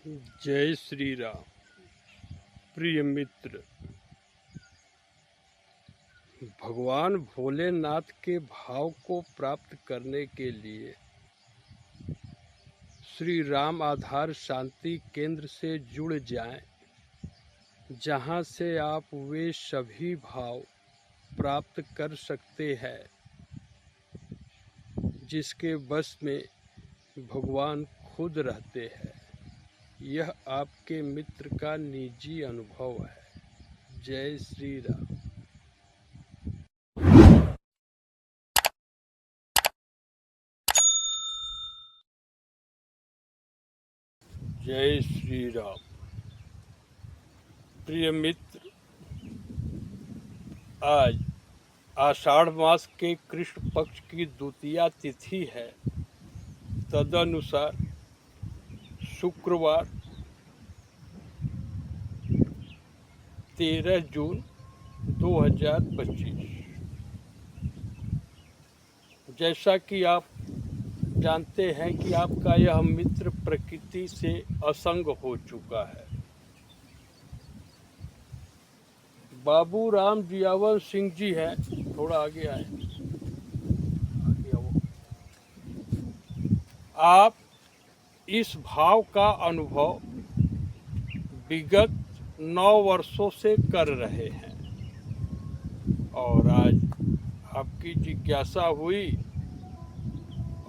जय श्री राम। प्रिय मित्र, भगवान भोलेनाथ के भाव को प्राप्त करने के लिए श्री राम आधार शांति केंद्र से जुड़ जाएं, जहां से आप वे सभी भाव प्राप्त कर सकते हैं जिसके बस में भगवान खुद रहते हैं। यह आपके मित्र का निजी अनुभव है। जय श्री राम। जय श्री राम। प्रिय मित्र, आज आषाढ़ मास के कृष्ण पक्ष की द्वितीया तिथि है। तदनुसार शुक्रवार 13 जून 2025। जैसा कि आप जानते हैं कि आपका यह मित्र प्रकृति से असंग हो चुका है। बाबू राम जियावर सिंह जी हैं, थोड़ा आगे आए। आप इस भाव का अनुभव विगत 9 वर्षों से कर रहे हैं और आज आपकी जिज्ञासा हुई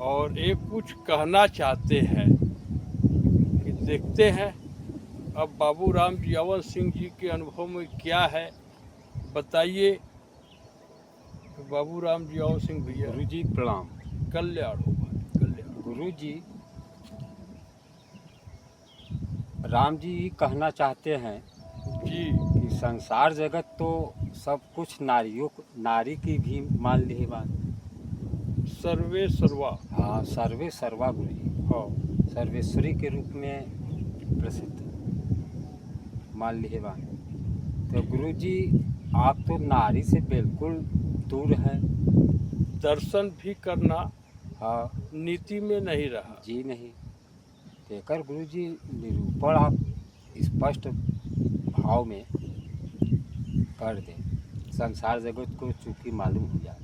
और एक कुछ कहना चाहते हैं कि देखते हैं अब बाबू राम जियावर सिंह जी के अनुभव में क्या है। बताइए बाबू राम जियावर सिंह भैया। गुरु जी प्रणाम। कल्याण हो भाई, कल्याण। गुरु जी, राम जी कहना चाहते हैं जी कि संसार जगत तो सब कुछ नारी की भी मान ली बात। सर्वे सर्वा। हाँ, सर्वे सर्वा गुरु जी। हाँ, सर्वेश्वरी के रूप में प्रसिद्ध मान ली बात। तो गुरु जी, आप तो नारी से बिल्कुल दूर हैं। दर्शन भी करना हाँ, नीति में नहीं रहा जी नहीं। देकर गुरु जी निरूपण आप स्पष्ट भाव में कर दें, संसार जगत को चूंकि मालूम हो जाए।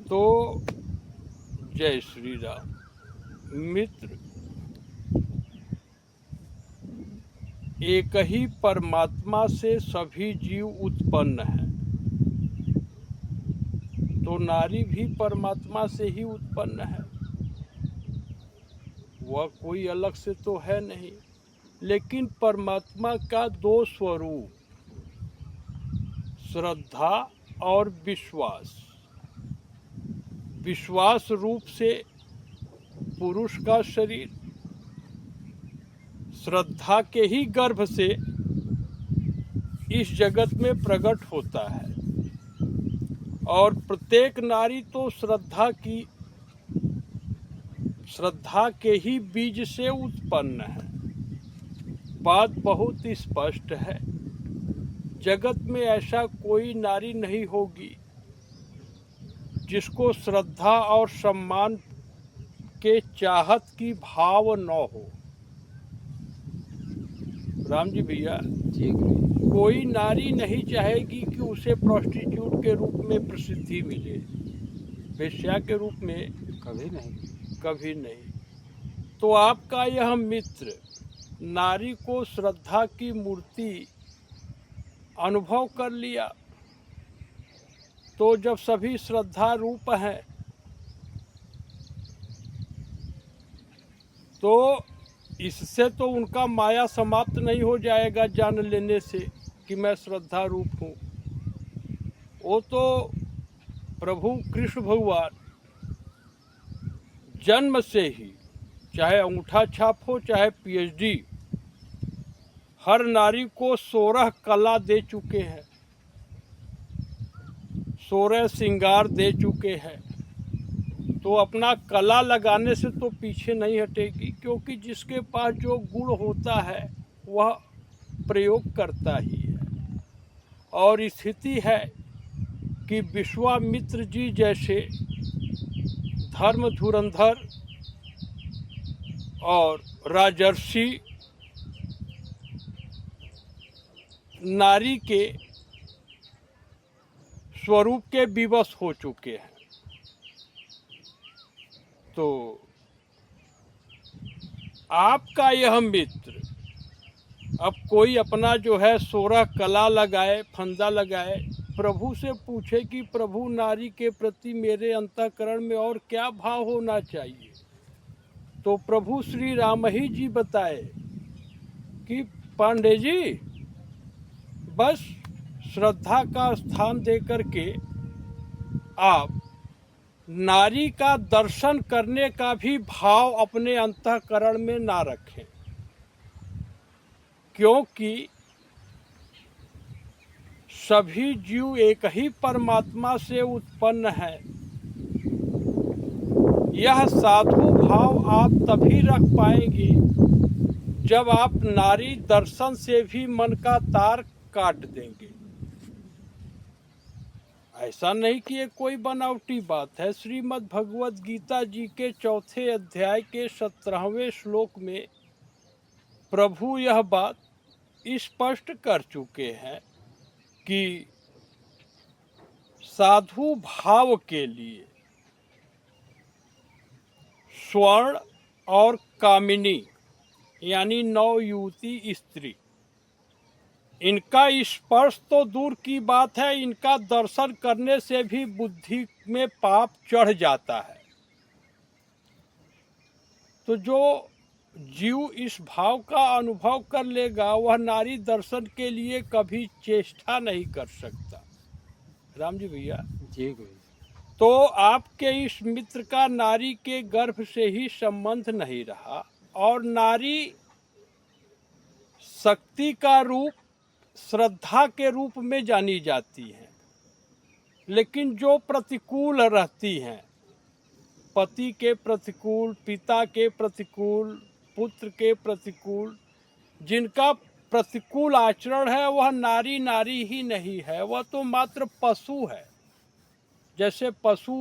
तो जय श्री राम। मित्र, एक ही परमात्मा से सभी जीव उत्पन्न हैं, तो नारी भी परमात्मा से ही उत्पन्न है। वह कोई अलग से तो है नहीं, लेकिन परमात्मा का 2 स्वरूप, श्रद्धा और विश्वास। विश्वास रूप से पुरुष का शरीर, श्रद्धा के ही गर्भ से इस जगत में प्रकट होता है और प्रत्येक नारी तो श्रद्धा के ही बीज से उत्पन्न है। बात बहुत स्पष्ट है। जगत में ऐसा कोई नारी नहीं होगी जिसको श्रद्धा और सम्मान के चाहत की भाव न हो। राम जी भैया, जी गुरु जी। कोई नारी नहीं चाहेगी कि उसे प्रोस्टिट्यूट के रूप में प्रसिद्धि मिले, वेश्या के रूप में कभी नहीं। कभी नहीं। तो आपका यह मित्र नारी को श्रद्धा की मूर्ति अनुभव कर लिया, तो जब सभी श्रद्धा रूप हैं तो इससे तो उनका माया समाप्त नहीं हो जाएगा जान लेने से कि मैं श्रद्धा रूप हूँ। वो तो प्रभु कृष्ण भगवान जन्म से ही, चाहे अंगूठा छाप हो चाहे PhD, हर नारी को 16 कला दे चुके हैं, 16 श्रृंगार दे चुके हैं। तो अपना कला लगाने से तो पीछे नहीं हटेगी, क्योंकि जिसके पास जो गुण होता है वह प्रयोग करता ही है। और स्थिति है कि विश्वामित्र जी जैसे धर्म धुरंधर और राजर्षि नारी के स्वरूप के विवश हो चुके हैं। तो आपका यह मित्र अब कोई अपना जो है 16 कला लगाए, फंदा लगाए, प्रभु से पूछे कि प्रभु नारी के प्रति मेरे अंतःकरण में और क्या भाव होना चाहिए, तो प्रभु श्री राम ही जी बताए कि पांडे जी बस श्रद्धा का स्थान देकर के आप नारी का दर्शन करने का भी भाव अपने अंतःकरण में ना रखें, क्योंकि सभी जीव एक ही परमात्मा से उत्पन्न है। यह साधु भाव आप तभी रख पाएंगे जब आप नारी दर्शन से भी मन का तार काट देंगे। ऐसा नहीं कि ये कोई बनावटी बात है। श्रीमद् भगवद गीता जी के 4 अध्याय के 17वें श्लोक में प्रभु यह बात स्पष्ट कर चुके हैं कि साधु भाव के लिए स्वर्ण और कामिनी यानी नवयुवती स्त्री, इनका स्पर्श तो दूर की बात है, इनका दर्शन करने से भी बुद्धि में पाप चढ़ जाता है। तो जो जीव इस भाव का अनुभव कर लेगा वह नारी दर्शन के लिए कभी चेष्टा नहीं कर सकता। राम जी भैया जी गुरु जी। तो आपके इस मित्र का नारी के गर्भ से ही संबंध नहीं रहा, और नारी शक्ति का रूप श्रद्धा के रूप में जानी जाती है, लेकिन जो प्रतिकूल रहती हैं, पति के प्रतिकूल, पिता के प्रतिकूल, पुत्र के प्रतिकूल, जिनका प्रतिकूल आचरण है वह नारी नारी ही नहीं है, वह तो मात्र पशु है। जैसे पशु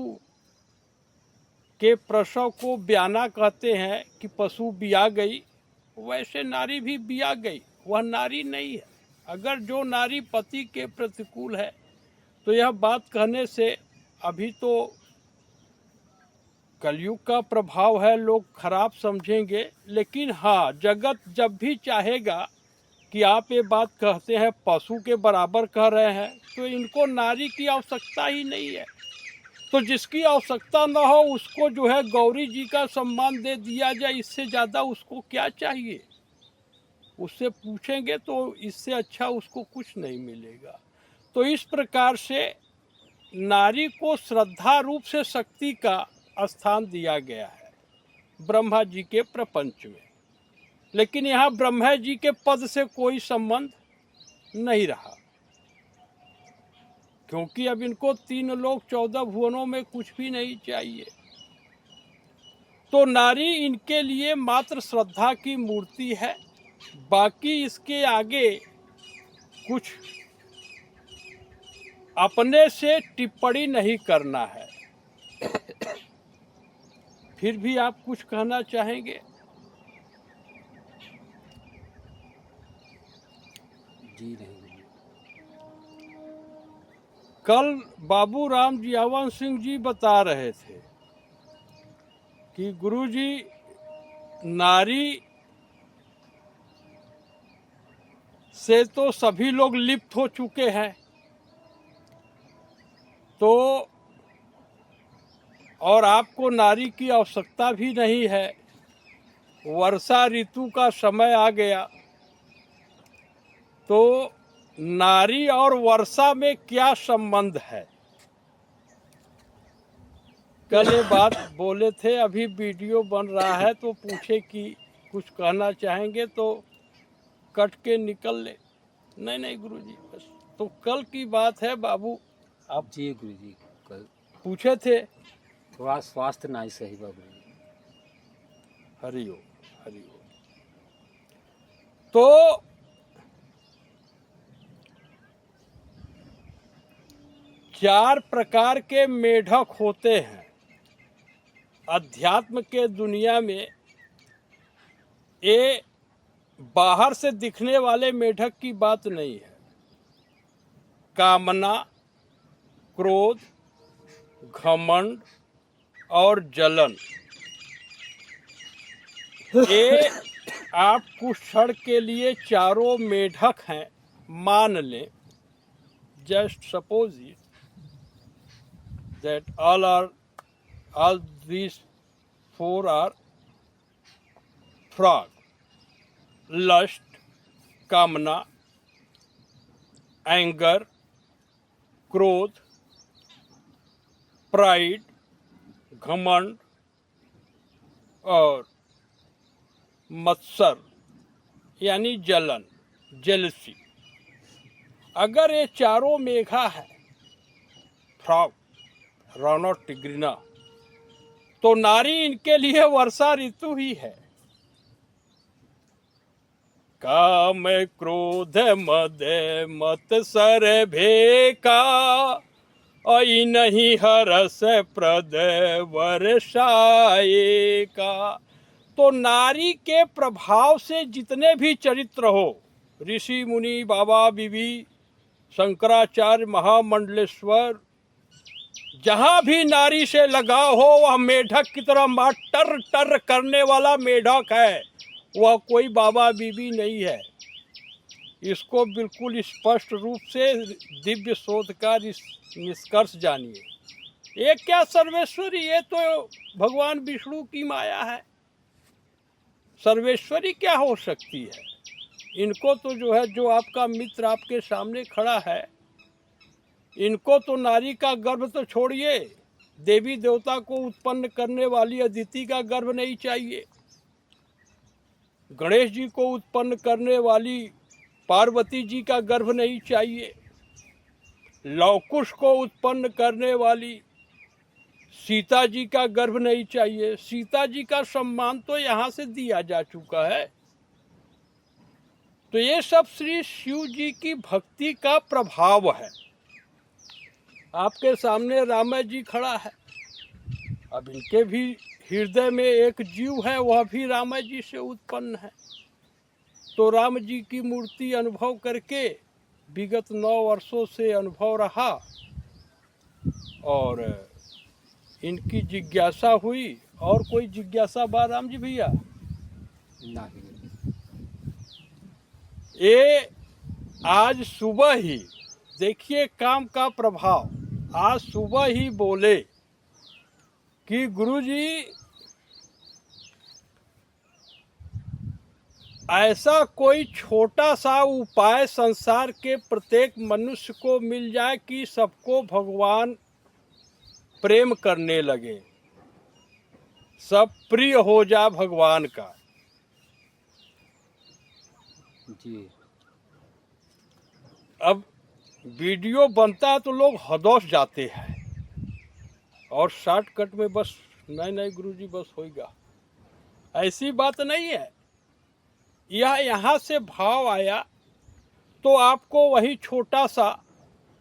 के प्रसव को ब्याना कहते हैं कि पशु बिया गई, वैसे नारी भी बिया गई, वह नारी नहीं है। अगर जो नारी पति के प्रतिकूल है तो यह बात कहने से अभी तो कलयुग का प्रभाव है, लोग खराब समझेंगे, लेकिन हाँ, जगत जब भी चाहेगा कि आप ये बात कहते हैं पशु के बराबर कह रहे हैं, तो इनको नारी की आवश्यकता ही नहीं है। तो जिसकी आवश्यकता न हो उसको जो है गौरी जी का सम्मान दे दिया जाए, इससे ज़्यादा उसको क्या चाहिए। उससे पूछेंगे तो इससे अच्छा उसको कुछ नहीं मिलेगा। तो इस प्रकार से नारी को श्रद्धा रूप से शक्ति का स्थान दिया गया है ब्रह्मा जी के प्रपंच में, लेकिन यहाँ ब्रह्मा जी के पद से कोई संबंध नहीं रहा, क्योंकि अब इनको 3 लोक 14 भुवनों में कुछ भी नहीं चाहिए। तो नारी इनके लिए मात्र श्रद्धा की मूर्ति है, बाकी इसके आगे कुछ अपने से टिप्पणी नहीं करना है। फिर भी आप कुछ कहना चाहेंगे? जी नहीं। कल बाबू राम जियावन सिंह जी बता रहे थे कि गुरुजी नारी से तो सभी लोग लिप्त हो चुके हैं, तो और आपको नारी की आवश्यकता भी नहीं है। वर्षा ऋतु का समय आ गया, तो नारी और वर्षा में क्या संबंध है? कल ये बात बोले थे, अभी वीडियो बन रहा है तो पूछे कि कुछ कहना चाहेंगे तो कट के निकल ले। नहीं नहीं गुरुजी, बस तो कल की बात है बाबू। आप जी गुरु जी, कल पूछे थे। थोड़ा स्वास्थ्य नहीं सही बाबू जी। हरिओम हरिओम। तो चार प्रकार के मेढक होते हैं अध्यात्म के दुनिया में। ये बाहर से दिखने वाले मेढक की बात नहीं है। कामना, क्रोध, घमंड और जलन, ये आप कुछ क्षण के लिए चारों मेढक हैं मान लें। Just suppose it that all these four are frog: lust, कामना, anger, क्रोध, प्राइड, घमंड और मत्सर यानी जलन, जेलसी। अगर ये चारों मेघा है, फ्रॉग, राणा, टिग्रिना, तो नारी इनके लिए वर्षा ऋतु ही है। काम, क्रोध, मद, मत्सर, भेका, आई नहीं हरस प्रद वर्षाए का। तो नारी के प्रभाव से जितने भी चरित्र हो, ऋषि मुनि, बाबा बीबी, शंकराचार्य, महामंडलेश्वर, जहां भी नारी से लगाव हो वह मेढक की तरह मां टर टर करने वाला मेढक है, वह कोई बाबा बीबी नहीं है। इसको बिल्कुल स्पष्ट रूप से दिव्य शोधकार इस निष्कर्ष जानिए। ये क्या सर्वेश्वरी, ये तो भगवान विष्णु की माया है। सर्वेश्वरी क्या हो सकती है? इनको तो जो है, जो आपका मित्र आपके सामने खड़ा है, इनको तो नारी का गर्भ तो छोड़िए, देवी देवता को उत्पन्न करने वाली अदिति का गर्भ नहीं चाहिए, गणेश जी को उत्पन्न करने वाली पार्वती जी का गर्भ नहीं चाहिए, लवकुश को उत्पन्न करने वाली सीता जी का गर्भ नहीं चाहिए। सीता जी का सम्मान तो यहाँ से दिया जा चुका है। तो ये सब श्री शिव जी की भक्ति का प्रभाव है। आपके सामने राम जी खड़ा है, अब इनके भी हृदय में एक जीव है, वह भी राम जी से उत्पन्न है। तो राम जी की मूर्ति अनुभव करके विगत 9 वर्षों से अनुभव रहा और इनकी जिज्ञासा हुई। और कोई जिज्ञासा बा राम जी भैया? नहीं। ये आज सुबह ही देखिए काम का प्रभाव। आज सुबह ही बोले कि गुरुजी ऐसा कोई छोटा सा उपाय संसार के प्रत्येक मनुष्य को मिल जाए कि सबको भगवान प्रेम करने लगे, सब प्रिय हो जा भगवान का। जी। अब वीडियो बनता है तो लोग हदौस जाते हैं और शॉर्टकट में बस नहीं गुरुजी बस होगा, ऐसी बात नहीं है। यह यहाँ से भाव आया तो आपको वही छोटा सा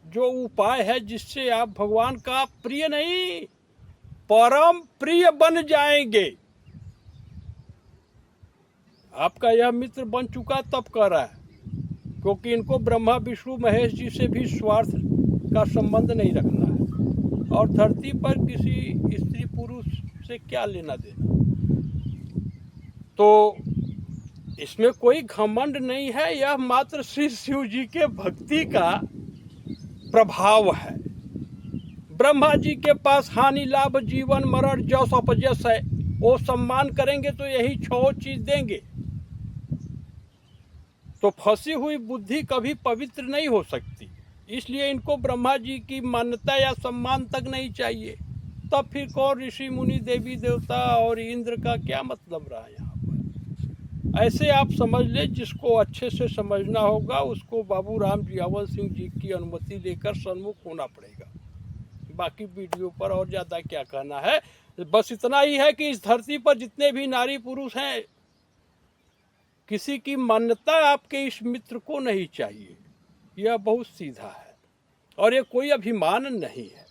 जो उपाय है जिससे आप भगवान का प्रिय नहीं परम प्रिय बन जाएंगे। आपका यह मित्र बन चुका तब कह रहा है क्योंकि इनको ब्रह्मा विष्णु महेश जी से भी स्वार्थ का संबंध नहीं रखना है और धरती पर किसी स्त्री पुरुष से क्या लेना देना। तो इसमें कोई घमंड नहीं है, यह मात्र श्री शिव जी के भक्ति का प्रभाव है। ब्रह्मा जी के पास हानि लाभ जीवन मरण जस अपजस है, वो सम्मान करेंगे तो यही 6 चीज देंगे। तो फंसी हुई बुद्धि कभी पवित्र नहीं हो सकती, इसलिए इनको ब्रह्मा जी की मान्यता या सम्मान तक नहीं चाहिए। तब फिर कौन ऋषि मुनि देवी देवता और इंद्र का क्या मतलब रहा यहाँ पर? ऐसे आप समझ ले, जिसको अच्छे से समझना होगा उसको बाबू राम जियावन सिंह जी की अनुमति लेकर सन्मुख होना पड़ेगा। बाकी वीडियो पर और ज़्यादा क्या कहना है, बस इतना ही है कि इस धरती पर जितने भी नारी पुरुष हैं, किसी की मान्यता आपके इस मित्र को नहीं चाहिए। यह बहुत सीधा है और ये कोई अभिमान नहीं है,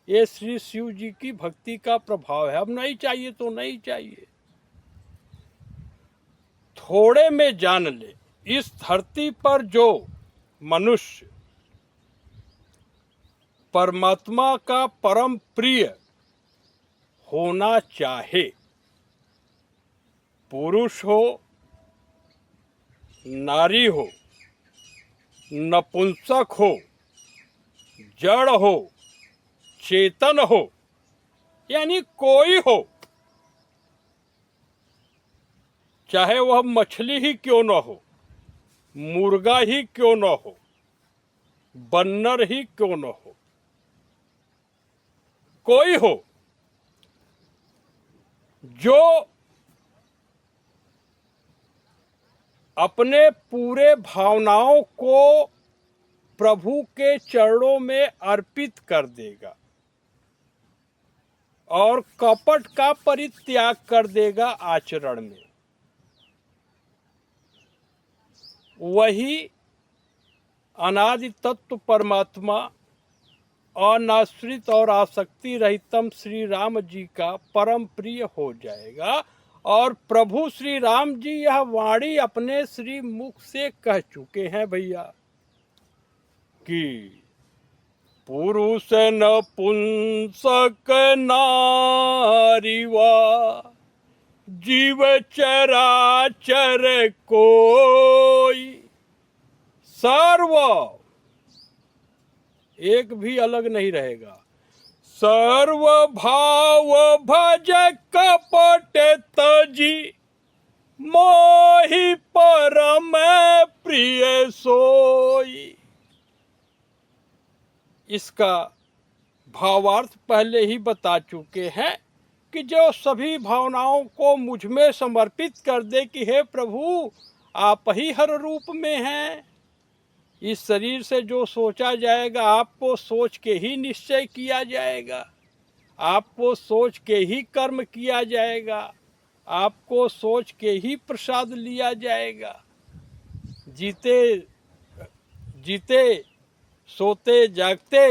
ये श्री शिव जी की भक्ति का प्रभाव है। अब नहीं चाहिए तो नहीं चाहिए। थोड़े में जान ले, इस धरती पर जो मनुष्य परमात्मा का परम प्रिय होना चाहे, पुरुष हो, नारी हो, नपुंसक हो, जड़ हो, चेतन हो, यानी कोई हो, चाहे वह मछली ही क्यों न हो, मुर्गा ही क्यों न हो, बन्नर ही क्यों न हो, कोई हो, जो अपने पूरे भावनाओं को प्रभु के चरणों में अर्पित कर देगा और कपट का परित्याग कर देगा आचरण में, वही अनादि तत्व परमात्मा अनाश्रित और आसक्ति रहितम श्री राम जी का परम प्रिय हो जाएगा। और प्रभु श्री राम जी यह वाणी अपने श्री मुख से कह चुके हैं भैया कि पुरुष नपुंसक नारी वा जीव चराचर कोई, सर्व एक भी अलग नहीं रहेगा, सर्व भाव भज कपट तजी मोहि परम प्रिय सोई। इसका भावार्थ पहले ही बता चुके हैं कि जो सभी भावनाओं को मुझ में समर्पित कर दे कि हे प्रभु आप ही हर रूप में हैं। इस शरीर से जो सोचा जाएगा आपको सोच के ही निश्चय किया जाएगा, आपको सोच के ही कर्म किया जाएगा, आपको सोच के ही प्रसाद लिया जाएगा। जीते जीते सोते जागते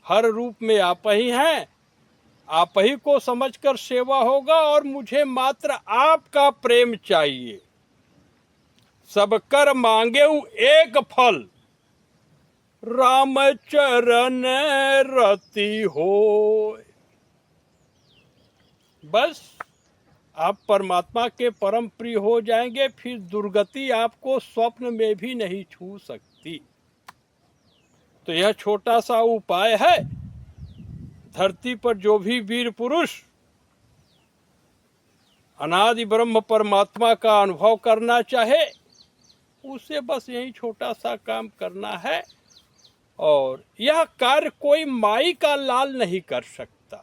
हर रूप में आप ही हैं, आप ही को समझकर सेवा होगा और मुझे मात्र आपका प्रेम चाहिए। सब कर मांगे एक फल, राम चरण रति हो। बस आप परमात्मा के परम प्रिय हो जाएंगे, फिर दुर्गति आपको स्वप्न में भी नहीं छू सकती। तो यह छोटा सा उपाय है। धरती पर जो भी वीर पुरुष अनादि ब्रह्म परमात्मा का अनुभव करना चाहे उसे बस यही छोटा सा काम करना है। और यह कार्य कोई माई का लाल नहीं कर सकता,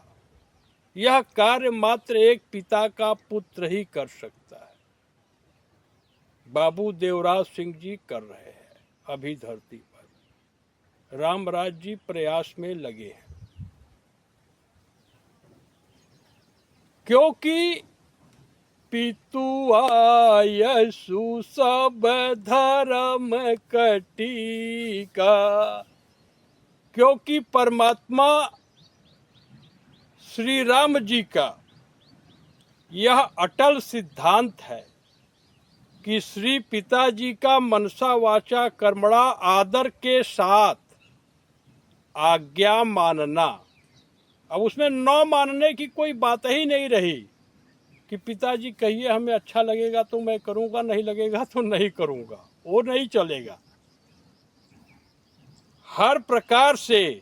यह कार्य मात्र एक पिता का पुत्र ही कर सकता है। बाबू देवराज सिंह जी कर रहे हैं अभी धरती पर, रामराज जी प्रयास में लगे हैं, क्योंकि पितु आयसु सब धर्म कटिका। क्योंकि परमात्मा श्री राम जी का यह अटल सिद्धांत है कि श्री पिताजी का मनसा वाचा कर्मणा आदर के साथ आज्ञा मानना। अब उसमें न मानने की कोई बात ही नहीं रही कि पिताजी कहिए हमें अच्छा लगेगा तो मैं करूँगा, नहीं लगेगा तो नहीं करूँगा, वो नहीं चलेगा। हर प्रकार से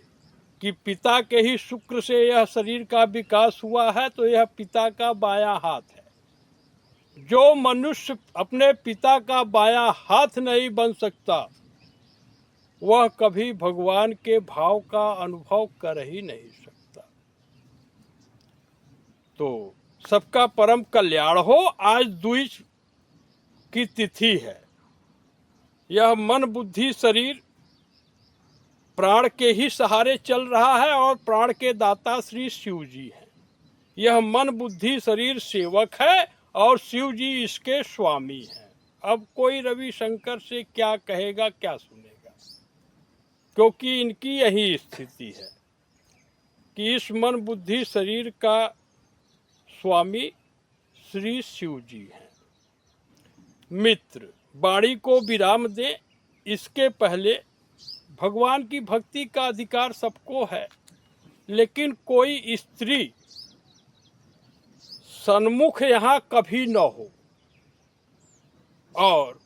कि पिता के ही शुक्र से यह शरीर का विकास हुआ है, तो यह पिता का बायां हाथ है। जो मनुष्य अपने पिता का बायां हाथ नहीं बन सकता वह कभी भगवान के भाव का अनुभव कर ही नहीं सकता। तो सबका परम कल्याण हो। आज द्विज की तिथि है। यह मन बुद्धि शरीर प्राण के ही सहारे चल रहा है और प्राण के दाता श्री शिव जी हैं। यह मन बुद्धि शरीर सेवक है और शिव जी इसके स्वामी हैं। अब कोई रविशंकर से क्या कहेगा, क्या सुनेगा, क्योंकि इनकी यही स्थिति है कि इस मन बुद्धि शरीर का स्वामी श्री शिव जी हैं। मित्र वाणी को विराम दें। इसके पहले भगवान की भक्ति का अधिकार सबको है, लेकिन कोई स्त्री सन्मुख यहाँ कभी न हो और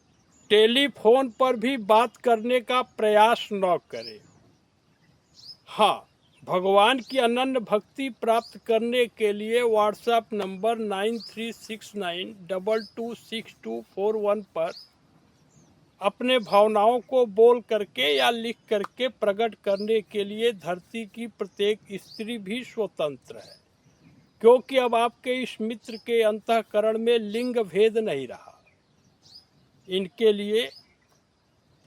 टेलीफोन पर भी बात करने का प्रयास न करे। हाँ, भगवान की अनन्य भक्ति प्राप्त करने के लिए व्हाट्सएप नंबर 9369226241 पर अपने भावनाओं को बोल करके या लिख करके प्रकट करने के लिए धरती की प्रत्येक स्त्री भी स्वतंत्र है, क्योंकि अब आपके इस मित्र के अंतःकरण में लिंग भेद नहीं रहा। इनके लिए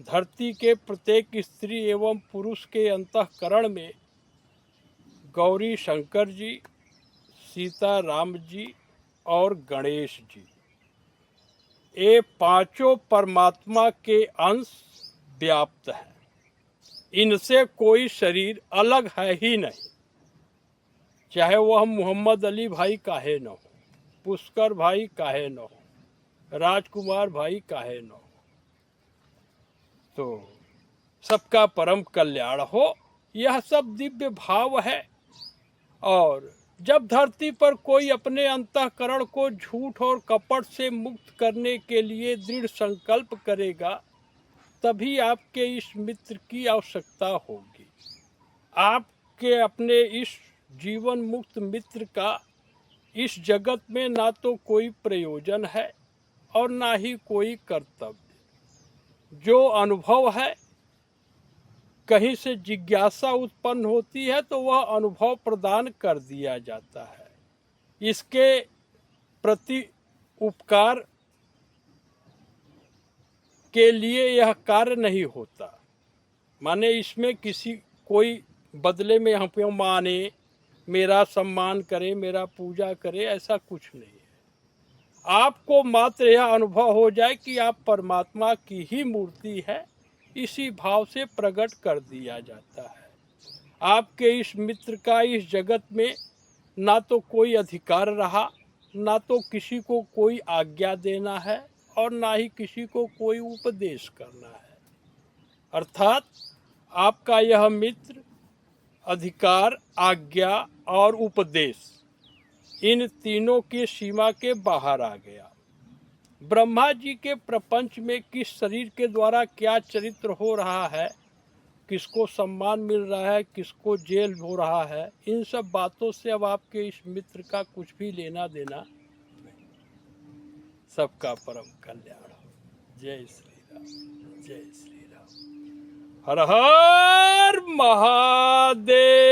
धरती के प्रत्येक स्त्री एवं पुरुष के अंतःकरण में गौरी शंकर जी, सीता राम जी और गणेश जी, ये पांचों परमात्मा के अंश व्याप्त हैं। इनसे कोई शरीर अलग है ही नहीं, चाहे वह मोहम्मद अली भाई काहे न हो, पुष्कर भाई काहे न हो, राजकुमार भाई काहे न हो। तो सबका परम कल्याण हो, यह सब दिव्य भाव है। और जब धरती पर कोई अपने अंतःकरण को झूठ और कपट से मुक्त करने के लिए दृढ़ संकल्प करेगा, तभी आपके इस मित्र की आवश्यकता होगी। आपके अपने इस जीवन मुक्त मित्र का इस जगत में ना तो कोई प्रयोजन है और ना ही कोई कर्तव्य। जो अनुभव है, कहीं से जिज्ञासा उत्पन्न होती है तो वह अनुभव प्रदान कर दिया जाता है। इसके प्रति उपकार के लिए यह कार्य नहीं होता, माने इसमें किसी कोई बदले में हम पे माने, मेरा सम्मान करे, मेरा पूजा करे, ऐसा कुछ नहीं है। आपको मात्र यह अनुभव हो जाए कि आप परमात्मा की ही मूर्ति है, इसी भाव से प्रकट कर दिया जाता है। आपके इस मित्र का इस जगत में ना तो कोई अधिकार रहा, ना तो किसी को कोई आज्ञा देना है और ना ही किसी को कोई उपदेश करना है। अर्थात आपका यह मित्र अधिकार, आज्ञा और उपदेश, इन तीनों की सीमा के बाहर आ गया। ब्रह्मा जी के प्रपंच में किस शरीर के द्वारा क्या चरित्र हो रहा है, किसको सम्मान मिल रहा है, किसको जेल हो रहा है, इन सब बातों से अब आपके इस मित्र का कुछ भी लेना देना नहीं। सबका परम कल्याण हो। जय श्री राम, जय श्री राम। हर हर महादेव।